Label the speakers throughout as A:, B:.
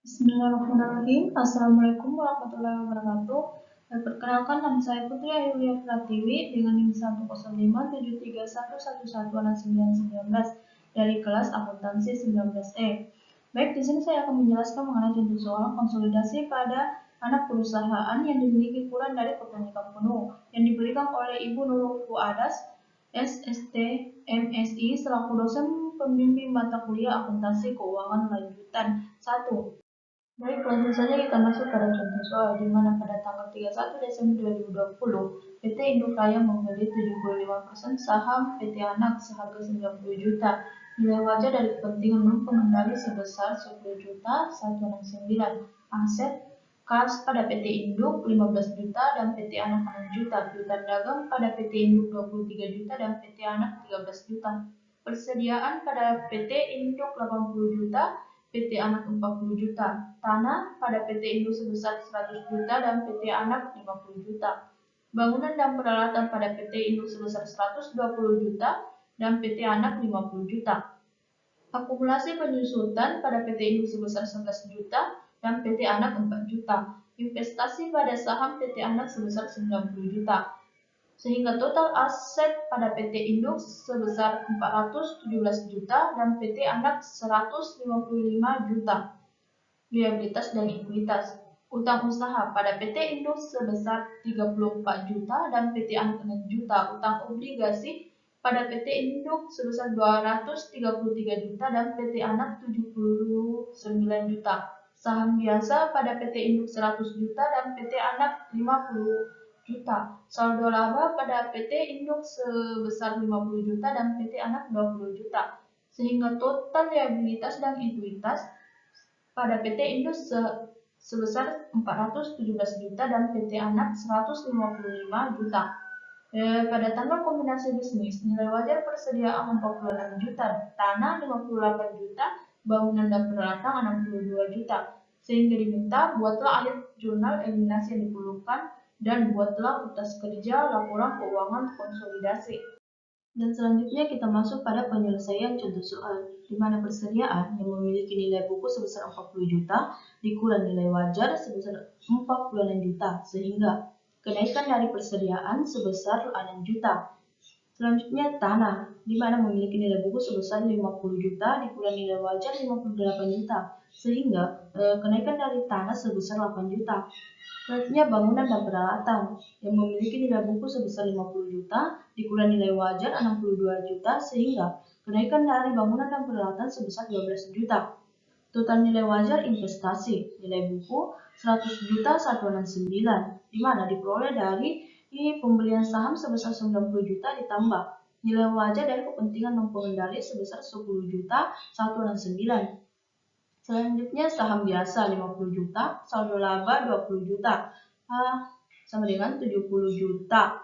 A: Bismillahirrahmanirrahim. Assalamualaikum warahmatullahi wabarakatuh. Perkenalkan, nama saya Putri Ayulia Pratiwi dengan NIM 10573111119 dari kelas akuntansi 19E. Baik, di sini saya akan menjelaskan mengenai contoh soal konsolidasi pada anak perusahaan yang dimiliki kurang dari kepemilikan penuh yang diberikan oleh Ibu Nurul Fuadas, SST, MSI selaku dosen pembimbing mata kuliah akuntansi keuangan lanjutan 1. Baik, langsung saja kita masuk pada contoh soal di mana pada tanggal 31 Desember 2020, PT Induk Raya membeli 75% saham PT Anak seharga 90 juta. Nilai wajar dari kepentingan non-pengendali sebesar 10 juta 169. Aset kas pada PT Induk 15 juta dan PT Anak 6 juta. Piutang dagang pada PT Induk 23 juta dan PT Anak 13 juta. Persediaan pada PT Induk 80 juta, PT Anak 40 juta. Tanah pada PT Induk sebesar 100 juta dan PT Anak 50 juta. Bangunan dan peralatan pada PT Induk sebesar 120 juta dan PT Anak 50 juta. Akumulasi penyusutan pada PT Induk sebesar 11 juta dan PT Anak 4 juta. Investasi pada saham PT Anak sebesar 90 juta. Sehingga total aset pada PT Induk sebesar 417 juta dan PT Anak 155 juta. Liabilitas dan ekuitas. Utang usaha pada PT Induk sebesar 34 juta dan PT Anak 6 juta. Utang obligasi pada PT Induk sebesar 233 juta dan PT Anak 79 juta. Saham biasa pada PT Induk 100 juta dan PT Anak 50 juta. Saldo laba pada PT Induk sebesar 50 juta dan PT Anak 20 juta. Sehingga total liabilitas dan ekuitas pada PT Induk sebesar 417 juta dan PT Anak 155 juta. Pada tanggal kombinasi bisnis, nilai wajar persediaan 46 juta, tanah 58 juta, bangunan dan peralatan 62 juta. Sehingga diminta buatlah akhir jurnal eliminasi yang diperlukan dan buatlah utas kerja laporan keuangan konsolidasi. Dan selanjutnya kita masuk pada penyelesaian contoh soal, di mana persediaan yang memiliki nilai buku sebesar 40 juta dikurang nilai wajar sebesar 46 juta, sehingga kenaikan dari persediaan sebesar 6 juta. Selanjutnya tanah, di mana memiliki nilai buku sebesar 50 juta dikurang nilai wajar 58 juta, sehingga kenaikan dari tanah sebesar 8 juta. Selanjutnya bangunan dan peralatan yang memiliki nilai buku sebesar 50 juta dikurang nilai wajar 62 juta, sehingga kenaikan dari bangunan dan peralatan sebesar 12 juta. Total nilai wajar investasi nilai buku 100 juta 169, di mana diperoleh dari pembelian saham sebesar 90 juta ditambah nilai wajar dari kepentingan non-pengendali sebesar 10 juta 169. Selanjutnya saham biasa 50 juta, saldo laba 20 juta, sama dengan 70 juta.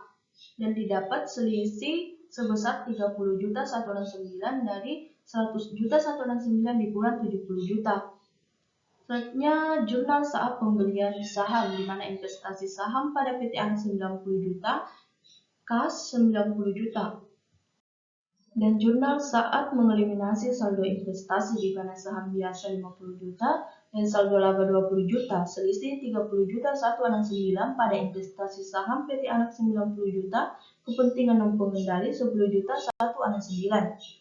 A: Dan didapat selisih sebesar 30 juta 169 dari 100 juta 169 dikurang 70 juta. Selanjutnya jurnal saat pembelian saham, di mana investasi saham pada PT Anak 90 juta, kas 90 juta. Dan jurnal saat mengeliminasi saldo investasi di mana saham biasa 50 juta dan saldo laba 20 juta, selisih 30 juta 169 pada investasi saham PT Anak 90 juta, kepentingan non-pengendali 10 juta 169.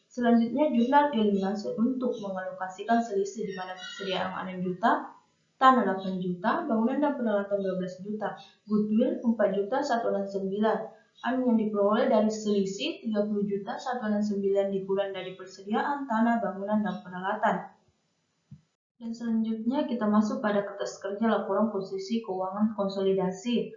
A: Selanjutnya jurnal eliminasi untuk mengalokasikan selisih di mana persediaan 6 juta, tanah 8 juta, bangunan dan peralatan 12 juta, goodwill 4 juta 169. Yang diperoleh dari selisih 30 juta 169 dikurang dari persediaan tanah, bangunan, dan peralatan. Dan selanjutnya kita masuk pada kertas kerja laporan posisi keuangan konsolidasi,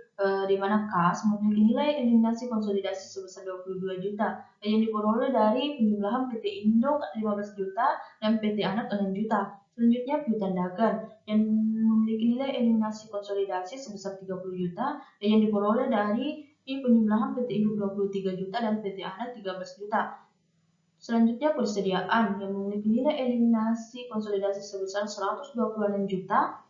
A: di mana kas memiliki nilai eliminasi konsolidasi sebesar 22 juta yang diperoleh dari penjumlahan PT Induk 15 juta dan PT Anak 6 juta. Selanjutnya piutang dagang yang memiliki nilai eliminasi konsolidasi sebesar 30 juta yang diperoleh dari penjumlahan PT Induk 23 juta dan PT Anak 13 juta. Selanjutnya persediaan yang memiliki nilai eliminasi konsolidasi sebesar 126 juta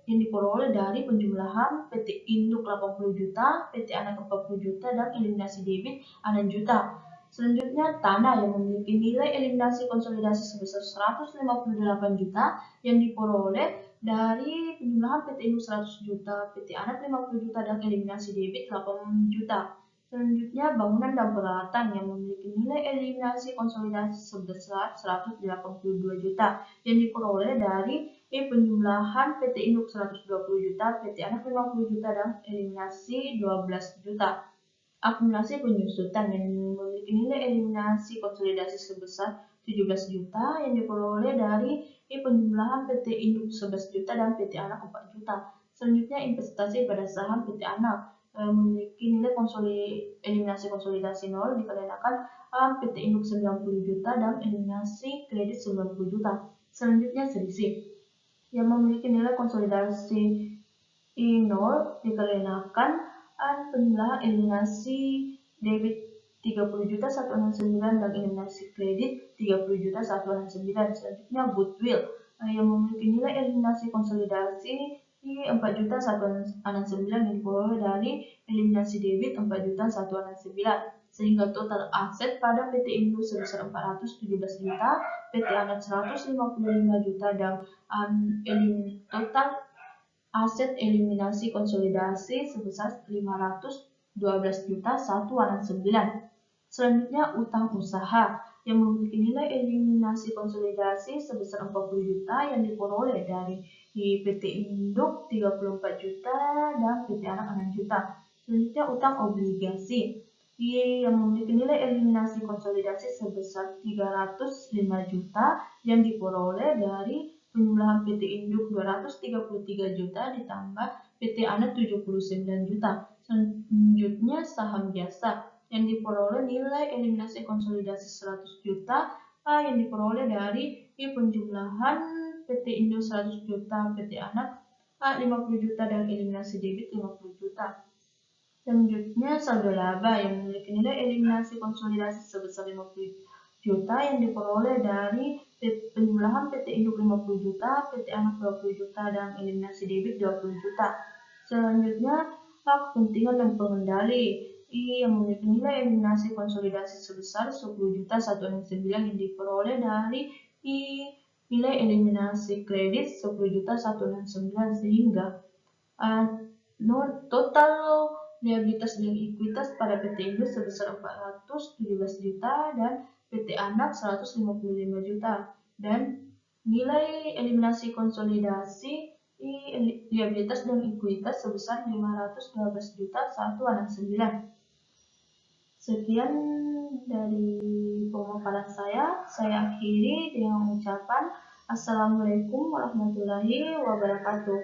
A: yang diperoleh dari penjumlahan PT Induk 80 juta, PT Anak 40 juta, dan eliminasi debit 6 juta. Selanjutnya, tanah yang memiliki nilai eliminasi konsolidasi sebesar 158 juta yang diperoleh dari penjumlahan PT Induk 100 juta, PT Anak 50 juta, dan eliminasi debit 8 juta. Selanjutnya, bangunan dan peralatan yang memiliki nilai eliminasi konsolidasi sebesar 182 juta yang diperoleh dari penjumlahan PT Induk 120 juta, PT Anak 50 juta, dan eliminasi 12 juta. Akumulasi penyusutan yang memiliki nilai eliminasi konsolidasi sebesar 17 juta yang diperoleh dari penjumlahan PT Induk 11 juta dan PT Anak 4 juta. Selanjutnya, investasi pada saham PT Anak memiliki nilai eliminasi konsolidasi 0 dikarenakan PT Induk 90 juta dan eliminasi kredit 90 juta. Selanjutnya, selisih yang memiliki nilai konsolidasi 0 dikarenakan penjumlahan eliminasi debit 30 juta 169 dan eliminasi kredit 30 juta 169. Selanjutnya, goodwill yang memiliki nilai eliminasi konsolidasi 4 juta 169 yang diperoleh dari eliminasi debit 4 juta 169, sehingga total aset pada PT Indo sebesar 417 juta, PT Anak 155 juta, dan total aset eliminasi konsolidasi sebesar 512 juta 119. Selanjutnya, utang usaha yang memiliki nilai eliminasi konsolidasi sebesar 40 juta yang diperoleh dari PT Induk 34 juta dan PT Anak 6 juta. Selanjutnya, utang obligasi yang memiliki nilai eliminasi konsolidasi sebesar 305 juta yang diperoleh dari penjumlahan PT Induk 233 juta ditambah PT Anak 79 juta. Selanjutnya, saham jasa yang diperoleh nilai eliminasi konsolidasi 100 juta yang diperoleh dari penjumlahan PT Induk 100 juta, PT Anak 50 juta, dan eliminasi debit 50 juta. Selanjutnya, saldo laba yang memiliki nilai eliminasi konsolidasi sebesar 50 juta yang diperoleh dari penjumlahan PT Induk 50 juta, PT Anak 20 juta, dan eliminasi debit 20 juta. Selanjutnya, kepentingan dan pengendali yang memiliki nilai eliminasi konsolidasi sebesar 10 juta 169 yang diperoleh dari nilai eliminasi kredit 10 juta 169, sehingga total liabilitas dan ekuitas pada PT Indus sebesar 417 juta dan PT Anak 155 juta, dan nilai eliminasi konsolidasi liabilitas dan ekuitas sebesar 512 juta 169. Sekian dari pemaparan saya akhiri dengan ucapan Assalamualaikum warahmatullahi wabarakatuh.